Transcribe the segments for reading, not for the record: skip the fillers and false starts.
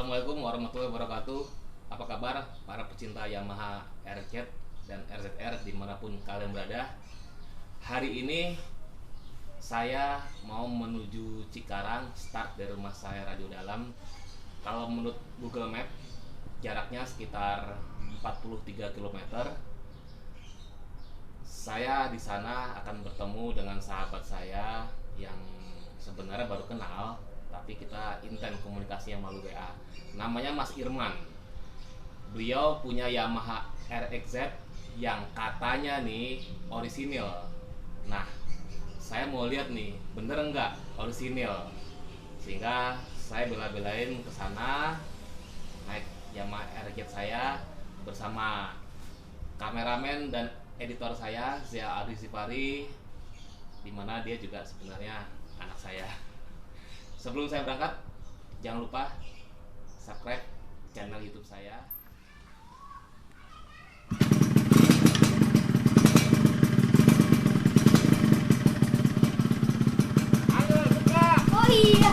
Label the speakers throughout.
Speaker 1: Assalamualaikum warahmatullahi wabarakatuh. Apa kabar para pecinta Yamaha RZ dan RZR dimanapun kalian berada. Hari ini saya mau menuju Cikarang, start dari rumah saya Radio Dalam. Kalau menurut Google Map jaraknya sekitar 43 km. Saya di sana akan bertemu dengan sahabat saya yang sebenarnya baru kenal, tapi kita intens komunikasinya melalui WA. Namanya Mas Irman. Beliau punya Yamaha RXZ yang katanya nih orisinil. Nah, saya mau lihat nih, bener nggak orisinil? Sehingga saya bela-belain ke sana naik Yamaha RXZ saya bersama kameramen dan editor saya Zia Adi Sipari, dimana dia juga sebenarnya anak saya. Sebelum saya berangkat, jangan lupa subscribe channel YouTube saya. Ayo buka.
Speaker 2: Oh iya.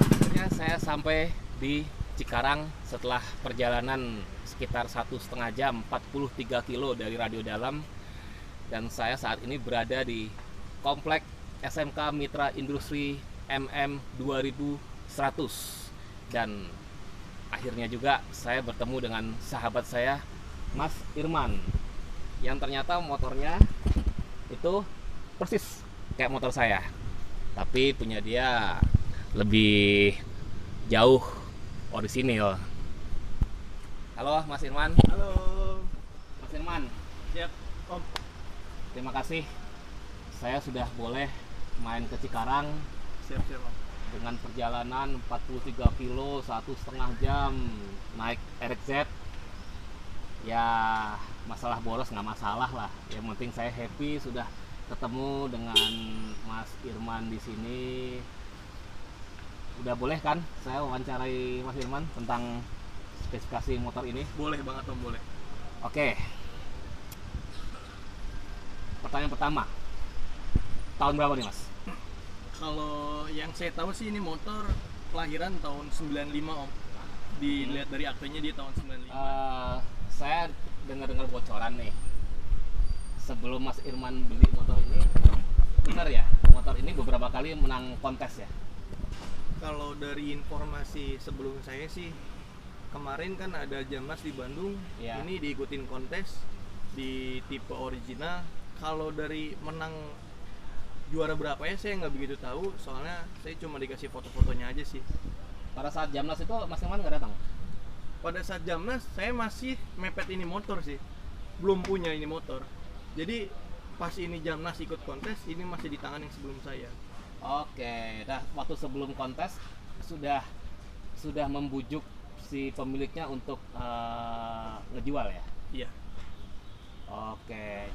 Speaker 1: Akhirnya saya sampai di Cikarang setelah perjalanan sekitar 1,5 jam, 43 kilo dari Radio Dalam. Dan saya saat ini berada di komplek SMK Mitra Industri MM 2100. Dan akhirnya juga saya bertemu dengan sahabat saya Mas Irman, yang ternyata motornya itu persis kayak motor saya, tapi punya dia lebih jauh orisinil. Halo Mas Irman.
Speaker 3: Halo.
Speaker 1: Mas Irman,
Speaker 3: Siap, Om.
Speaker 1: terima kasih saya sudah boleh main ke Cikarang
Speaker 3: Siap, Om.
Speaker 1: dengan perjalanan 43 kilo 1,5 jam naik RXZ. Ya masalah boros nggak masalah lah, yang penting saya happy sudah ketemu dengan Mas Irman di sini. Udah boleh kan saya wawancarai Mas Irman tentang spesifikasi motor ini?
Speaker 3: Boleh banget, Om, boleh.
Speaker 1: Oke. Pertanyaan pertama, tahun berapa nih Mas?
Speaker 3: Kalau yang saya tahu sih ini motor kelahiran tahun 95, Om. Dilihat dari aktenya dia tahun 95.
Speaker 1: Saya dengar-dengar bocoran nih. Sebelum Mas Irman beli motor ini, benar ya, motor ini beberapa kali menang kontes ya?
Speaker 3: Kalau dari informasi sebelum saya sih, kemarin kan ada Jamnas di Bandung.
Speaker 1: Iya.
Speaker 3: Ini diikutin kontes di tipe original. Kalau dari menang juara berapa ya saya nggak begitu tahu, soalnya saya cuma dikasih foto-fotonya aja sih.
Speaker 1: Pada saat Jamnas itu Mas Irman nggak datang?
Speaker 3: Pada saat Jamnas saya masih mepet ini motor sih, belum punya ini motor. Jadi pas ini Jamnas ikut kontes, ini masih di tangan yang sebelum saya.
Speaker 1: Oke, dah waktu sebelum kontes sudah membujuk si pemiliknya untuk ngejual ya?
Speaker 3: Iya.
Speaker 1: Oke,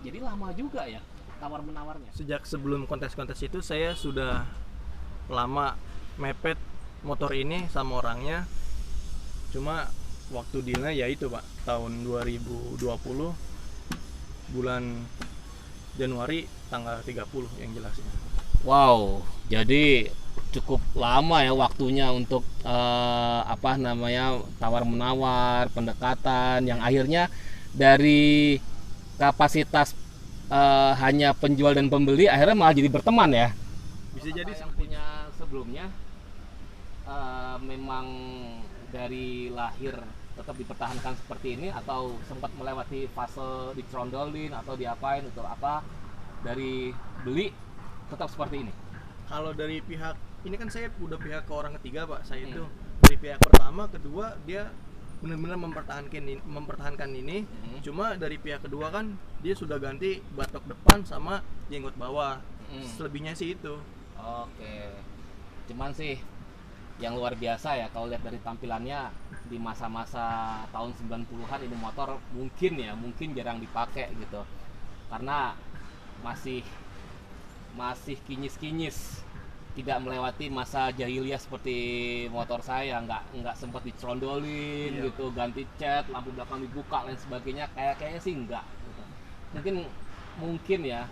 Speaker 1: jadi lama juga ya tawar menawarnya.
Speaker 3: Sejak sebelum kontes-kontes itu saya sudah lama mepet motor ini sama orangnya. Cuma waktu dealnya ya itu Pak, tahun 2020 bulan Januari tanggal 30 yang jelasnya.
Speaker 1: Wow, jadi cukup lama ya waktunya untuk tawar menawar, pendekatan yang akhirnya dari kapasitas hanya penjual dan pembeli akhirnya malah jadi berteman ya.
Speaker 3: Bisa jadi
Speaker 1: yang
Speaker 3: seperti
Speaker 1: punya sebelumnya memang dari lahir tetap dipertahankan seperti ini, atau sempat melewati fase dicerondolin atau diapain untuk apa, dari beli tetap seperti ini?
Speaker 3: kalau dari pihak ini kan saya udah pihak ke orang ketiga Pak, saya itu dari pihak pertama, kedua dia benar-benar mempertahankan ini. Cuma dari pihak kedua kan dia sudah ganti batok depan sama jenggot bawah. Selebihnya sih itu.
Speaker 1: Oke, cuman sih yang luar biasa ya kalau lihat dari tampilannya di masa-masa tahun 90-an ini motor mungkin jarang dipakai gitu, karena masih kinyis-kinyis, tidak melewati masa jahiliyah seperti motor saya, nggak sempat dicerondolin gitu, ganti cat, lampu belakang dibuka dan sebagainya, kayaknya sih enggak gitu. Mungkin ya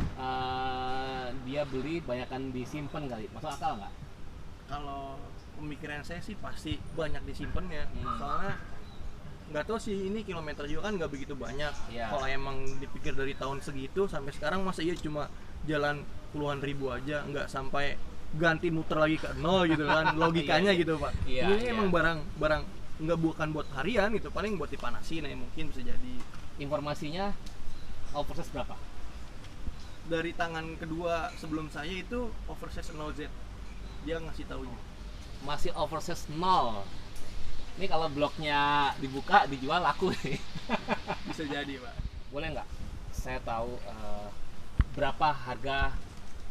Speaker 1: dia beli banyakan disimpan kali, masuk akal nggak?
Speaker 3: Kalau pemikiran saya sih pasti banyak disimpannya. Soalnya nggak tahu sih, ini kilometer juga kan nggak begitu banyak. Kalau emang dipikir dari tahun segitu sampai sekarang, masa iya cuma jalan puluhan ribu aja, nggak sampai ganti muter lagi ke nol gitu kan. Logikanya gitu Pak. Ini emang barang nggak, bukan buat harian gitu, paling buat dipanasin ya, mungkin bisa jadi.
Speaker 1: Informasinya oversize berapa?
Speaker 3: Dari tangan kedua sebelum saya itu oversize 0Z, dia ngasih taunya.
Speaker 1: Masih oversize 0. Ini kalau bloknya dibuka dijual laku nih.
Speaker 3: Bisa jadi Pak.
Speaker 1: Boleh nggak saya tahu berapa harga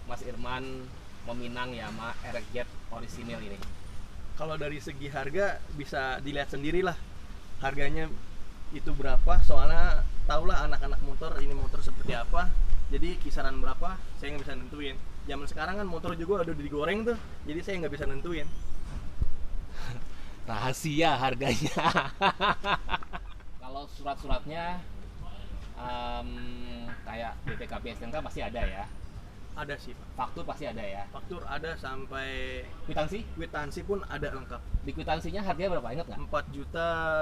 Speaker 1: Mas Irman meminang Yamaha RX-Jet orisinil ini?
Speaker 3: Kalau dari segi harga bisa dilihat sendirilah harganya itu berapa, soalnya tahulah anak-anak motor ini motor seperti apa, jadi kisaran berapa saya nggak bisa nentuin. Zaman sekarang kan motor juga udah digoreng tuh, jadi saya nggak bisa nentuin.
Speaker 1: Rahasia harganya. Kalau surat-suratnya kayak BPKB STNK pasti ada ya?
Speaker 3: Ada sih Pak.
Speaker 1: Faktur pasti ada ya?
Speaker 3: Faktur ada, sampai
Speaker 1: kwitansi
Speaker 3: pun ada lengkap.
Speaker 1: Di kwitansinya harganya berapa, ingat nggak?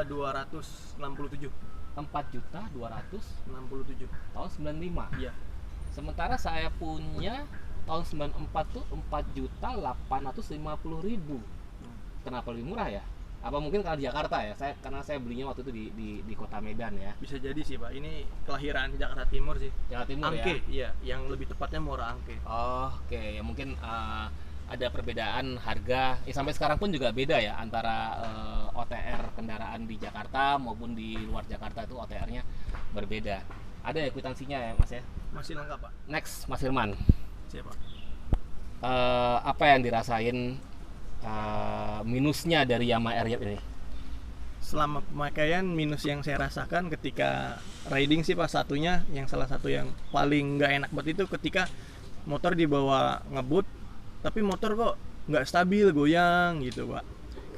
Speaker 3: 4.267.
Speaker 1: 4.267 tahun 95.
Speaker 3: Iya.
Speaker 1: Sementara saya punya tahun 94 tuh 4.850.000. Kenapa lebih murah ya? Apa mungkin karena di Jakarta ya? Karena saya belinya waktu itu di kota Medan ya.
Speaker 3: Bisa jadi sih Pak. Ini kelahiran Jakarta Timur sih.
Speaker 1: Jakarta Timur
Speaker 3: Angke,
Speaker 1: ya.
Speaker 3: Iya, yang lebih tepatnya Muara Angke.
Speaker 1: Oh, oke. Ya mungkin ada perbedaan harga. Sampai sekarang pun juga beda ya antara OTR kendaraan di Jakarta maupun di luar Jakarta, itu OTR-nya berbeda. Ada ya kwitansinya ya Mas ya?
Speaker 3: Masih lengkap Pak.
Speaker 1: Next, Mas Firman.
Speaker 3: Siapa?
Speaker 1: Apa yang dirasain minusnya dari Yamaha RX ini?
Speaker 3: Selama pemakaian, minus yang saya rasakan ketika riding sih Pak, salah satu yang paling nggak enak banget itu ketika motor dibawa ngebut tapi motor kok nggak stabil, goyang gitu Pak.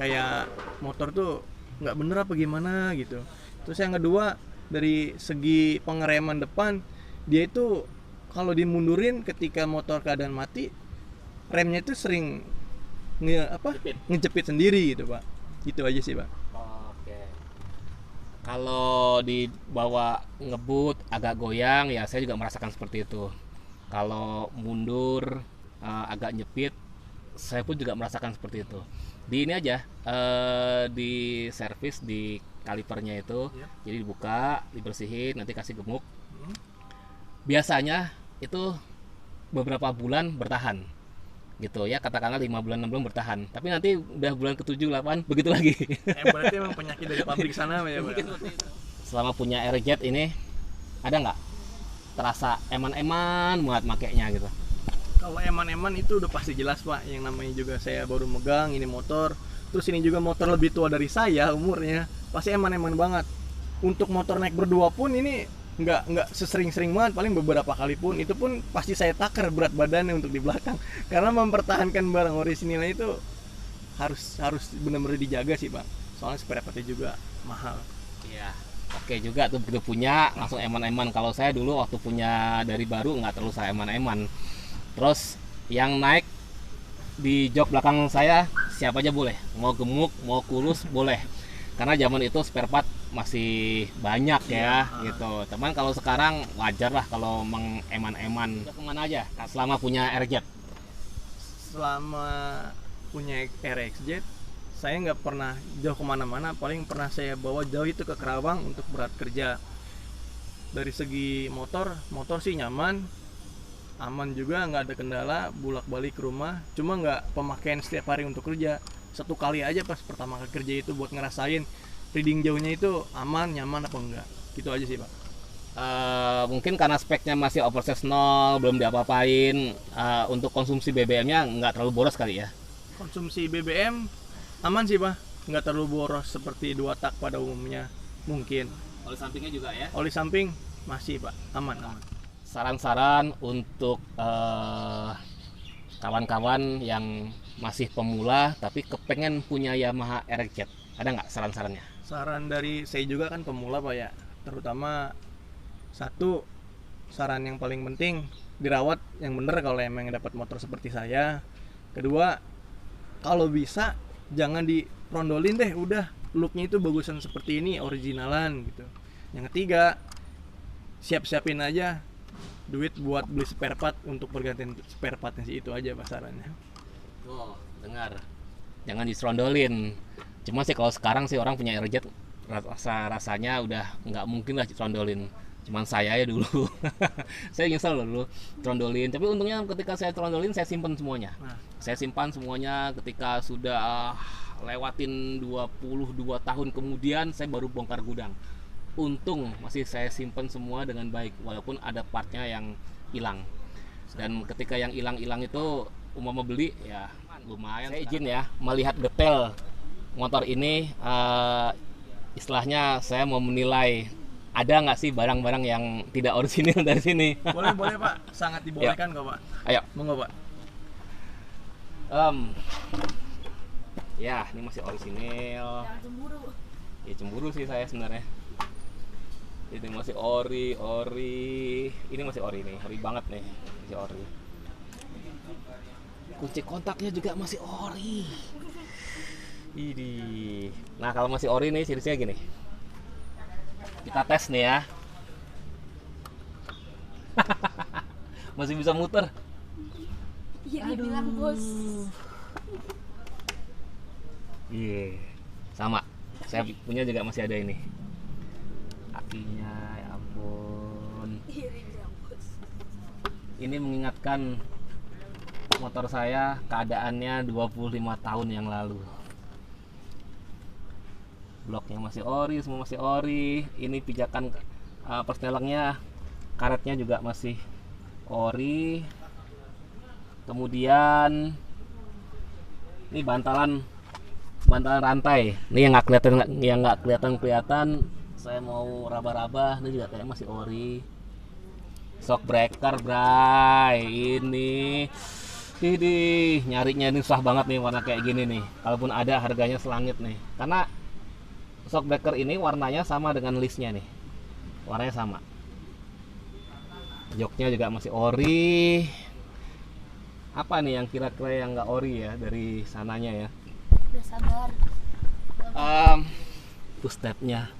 Speaker 3: Kayak motor tuh nggak bener apa gimana gitu. Terus yang kedua, dari segi pengereman depan, dia itu kalau dimundurin ketika motor keadaan mati, remnya itu sering ngejepit sendiri gitu Pak. Gitu aja sih Pak.
Speaker 1: Oke. Kalau dibawa ngebut agak goyang ya, saya juga merasakan seperti itu. Kalau mundur agak nyepit, saya pun juga merasakan seperti itu. Di ini aja, di servis di kalipernya itu, jadi dibuka, dibersihin, nanti kasih gemuk. Biasanya itu beberapa bulan bertahan gitu ya, katakanlah 5 bulan 6 bulan bertahan, tapi nanti udah bulan ke-7 8 begitu lagi.
Speaker 3: Berarti memang penyakit dari pabrik sana ya Pak.
Speaker 1: Selama punya RX-Jet ini ada nggak terasa eman-eman banget makainya gitu?
Speaker 3: Kalau eman-eman itu udah pasti jelas Pak, yang namanya juga saya baru megang ini motor, terus ini juga motor lebih tua dari saya umurnya, pasti eman-eman banget. Untuk motor naik berdua pun ini nggak sesering-sering banget, paling beberapa kali pun, itu pun pasti saya takar berat badannya untuk di belakang, karena mempertahankan barang orisinilnya itu harus benar-benar dijaga sih Bang, soalnya spare partnya juga mahal.
Speaker 1: Iya, oke juga tuh, begitu punya langsung eman-eman. Kalau saya dulu waktu punya dari baru nggak terlalu saya eman-eman. Terus yang naik di jok belakang saya siapa aja boleh, mau gemuk mau kurus boleh, karena zaman itu spare part masih banyak ya gitu. Teman kalau sekarang wajar lah kalau mengeman-eman. Kemana aja selama punya RX-Jet?
Speaker 3: Selama punya RX-Jet saya nggak pernah jauh kemana-mana, paling pernah saya bawa jauh itu ke Kerawang untuk berat kerja. Dari segi motor sih nyaman, aman juga, nggak ada kendala, bolak-balik ke rumah. Cuma nggak pemakaian setiap hari untuk kerja, satu kali aja pas pertama kali kerja itu buat ngerasain reading jauhnya itu aman, nyaman apa enggak, gitu aja sih Pak.
Speaker 1: Mungkin karena speknya masih oversize 0, belum diapa-apain. Untuk konsumsi BBM-nya nggak terlalu boros kali ya?
Speaker 3: Konsumsi BBM aman sih Pak, nggak terlalu boros seperti 2 tak pada umumnya mungkin.
Speaker 1: Oli sampingnya juga ya?
Speaker 3: Oli samping masih Pak, aman.
Speaker 1: Saran-saran untuk kawan-kawan yang masih pemula tapi kepengen punya Yamaha RX-Jet, ada nggak saran-sarannya?
Speaker 3: Saran dari saya juga kan pemula Pak ya, terutama satu, saran yang paling penting dirawat yang bener kalau emang dapat motor seperti saya. Kedua, kalau bisa jangan dirondolin deh, udah looknya itu bagusan seperti ini, originalan gitu. Yang ketiga, siap-siapin aja duit buat beli spare part untuk pergantian spare partnya sih, itu aja pasarannya.
Speaker 1: Oh, dengar. Jangan diserondolin. Cuma sih kalau sekarang sih orang punya RJ rasanya udah nggak mungkin lah diserondolin. Cuman saya ya dulu. Saya nyesel loh dulu trondolin. Tapi untungnya ketika saya trondolin saya simpan semuanya. Saya simpan semuanya ketika sudah lewatin 22 tahun kemudian saya baru bongkar gudang. Untung masih saya simpan semua dengan baik walaupun ada partnya yang hilang. Dan ketika yang hilang-hilang itu umpama beli ya lumayan. Saya izin ya melihat detail motor ini, istilahnya saya mau menilai ada nggak sih barang-barang yang tidak orisinil dari sini.
Speaker 3: Boleh Pak, sangat dibolehkan kok Pak.
Speaker 1: Ayo,
Speaker 3: monggo Pak.
Speaker 1: Ya ini masih orisinil.
Speaker 2: Jangan cemburu.
Speaker 1: Ya cemburu sih saya sebenarnya. Ini masih ori. Ini masih ori nih, ori banget nih, masih ori. Kunci kontaknya juga masih ori. Ini. Nah kalau masih ori nih ciri-cirinya gini. Kita tes nih ya. Masih bisa muter.
Speaker 2: Iya dibilang bos.
Speaker 1: Iya. Sama. Saya punya juga masih ada ini. Kakinya ya ampun.
Speaker 2: Iya dibilang bos.
Speaker 1: Ini mengingatkan motor saya keadaannya 25 tahun yang lalu. Bloknya masih ori, semua masih ori. Ini pijakan persnelengnya, karetnya juga masih ori. Kemudian ini bantalan rantai. Ini yang nggak kelihatan. Saya mau raba-raba, ini juga kayak masih ori. Shock breaker, bray. Ini nyarinya ini susah banget nih warna kayak gini nih. Kalaupun ada harganya selangit nih. Karena shock breaker ini warnanya sama dengan listnya nih, warnanya sama. Joknya juga masih ori. Apa nih yang kira-kira yang nggak ori ya dari sananya ya?
Speaker 2: Udah sabar.
Speaker 1: Footstepnya,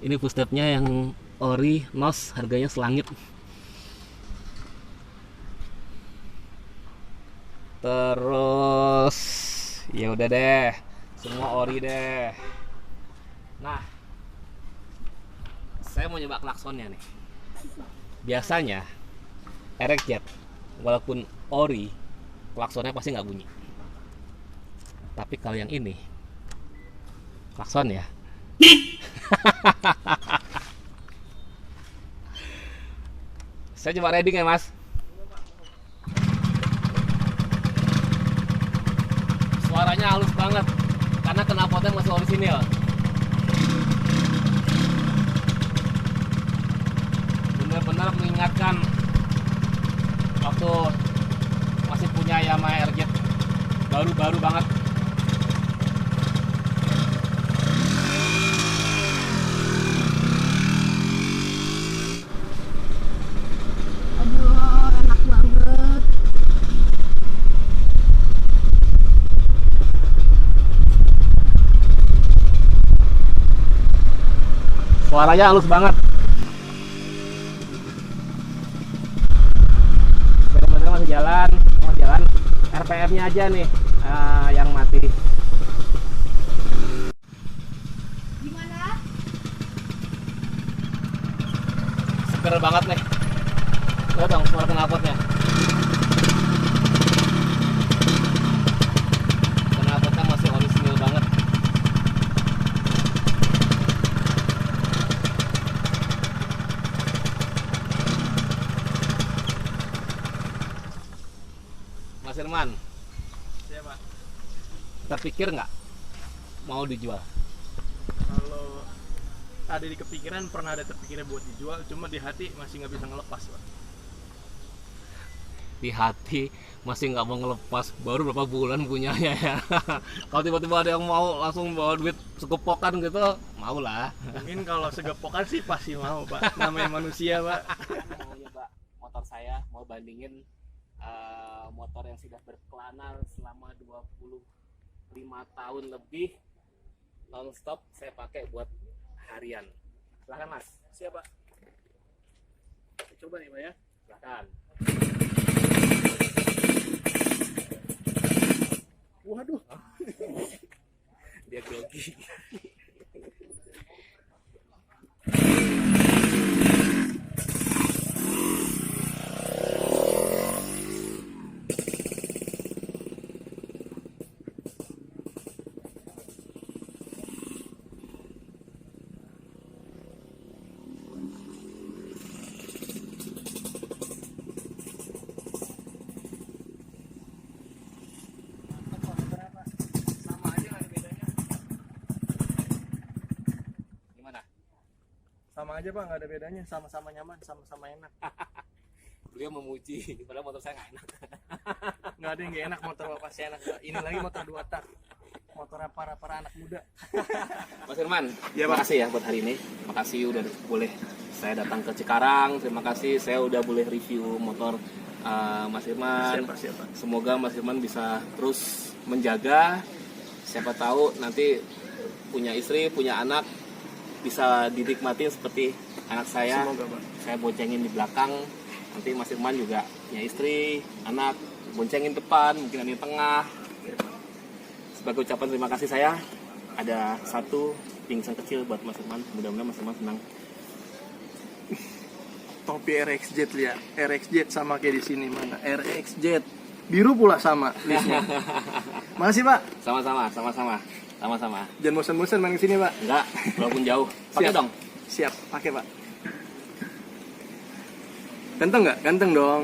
Speaker 1: ini footstepnya yang ori, nos, harganya selangit. Terus ya udah deh, semua ori deh. Nah, saya mau nyoba klaksonnya nih. Biasanya RX-Jet walaupun ori, klaksonnya pasti nggak bunyi. Tapi kalau yang ini, klakson ya. Saya coba riding ya mas. Suaranya halus banget karena knalpotnya masih orisinil. Benar-benar mengingatkan waktu masih punya Yamaha RZ baru-baru banget.
Speaker 2: Aduh, enak banget.
Speaker 1: Suaranya halus banget. Bener-bener masih jalan, RPM-nya aja nih yang mati.
Speaker 2: Gimana?
Speaker 1: Seger banget nih. Lihat dong suara knalpotnya. Knalpotnya masih orisinil banget. Mas Irman,
Speaker 3: Siapa?
Speaker 1: terpikir nggak mau dijual?
Speaker 3: Kalau ada di kepikiran, pernah ada terpikirnya buat dijual, cuma di hati masih nggak bisa ngelepas Pak.
Speaker 1: Di hati masih nggak mau ngelepas, baru berapa bulan punyanya ya. Kalau tiba-tiba ada yang mau langsung bawa duit segepokan gitu, mau lah.
Speaker 3: Mungkin kalau segepokan sih pasti mau Pak, namanya manusia Pak.
Speaker 1: Mau nyoba motor saya, mau bandingin motor yang sudah berkelana selama 20 5 tahun lebih non-stop saya pakai buat harian. Silahkan Mas.
Speaker 3: Siapa? Coba nih Pak ya.
Speaker 1: Silahkan.
Speaker 3: Waduh.
Speaker 1: Dia grogi.
Speaker 3: Sama aja nggak ada bedanya.
Speaker 1: Gimana?
Speaker 3: Sama aja Pak, nggak ada bedanya. Sama-sama nyaman, sama-sama enak.
Speaker 1: Beliau memuji, padahal motor saya nggak enak.
Speaker 3: Nggak ada yang nggak enak motor Bapak, pasti enak Pak. Ini lagi motor 2 tak. Motor para anak muda.
Speaker 1: Mas Firman,
Speaker 3: Ya,
Speaker 1: terima
Speaker 3: Pak.
Speaker 1: kasih ya buat hari ini. Makasih udah boleh saya datang ke Cikarang. Terima kasih saya udah boleh review motor Mas Firman.
Speaker 3: Siapa?
Speaker 1: Semoga Mas Firman bisa terus menjaga. Siapa tahu nanti punya istri, punya anak bisa dinikmatin seperti anak saya.
Speaker 3: Semoga Pak.
Speaker 1: Saya boncengin di belakang. Nanti Mas Firman juga punya istri, anak, boncengin depan, mungkin di tengah. Sebagai ucapan terima kasih saya ada satu pingsan kecil buat Mas Firman. Mudah-mudahan Mas Firman senang.
Speaker 3: Topi RXZ ya. RXZ sama kayak di sini mana? RXZ. Biru pula sama listnya. Makasih Pak.
Speaker 1: Sama-sama.
Speaker 3: Jangan bosan-bosan main kesini Pak.
Speaker 1: Enggak, walaupun jauh. Pakai
Speaker 3: Siap.
Speaker 1: dong.
Speaker 3: Siap, pakai Pak. Ganteng nggak? Ganteng dong.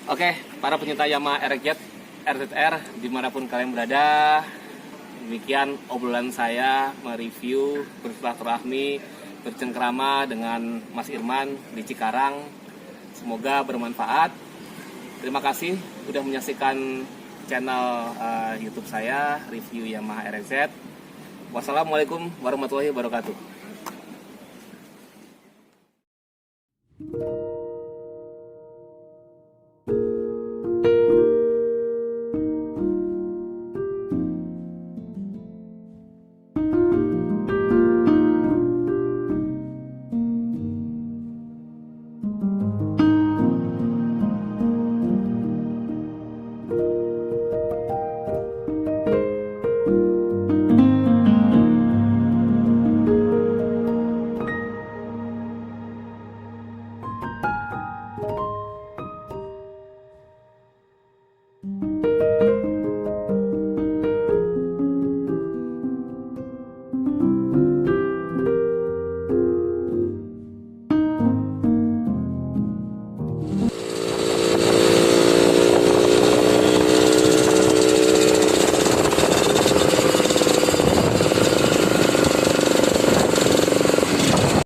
Speaker 1: Oke, para penyinta Yamaha RXZ, RZR, dimanapun kalian berada, demikian obrolan saya mereview bersilaturahmi, bercengkrama dengan Mas Irman di Cikarang. Semoga bermanfaat. Terima kasih sudah menyaksikan channel YouTube saya, review Yamaha RXZ. Wassalamualaikum warahmatullahi wabarakatuh.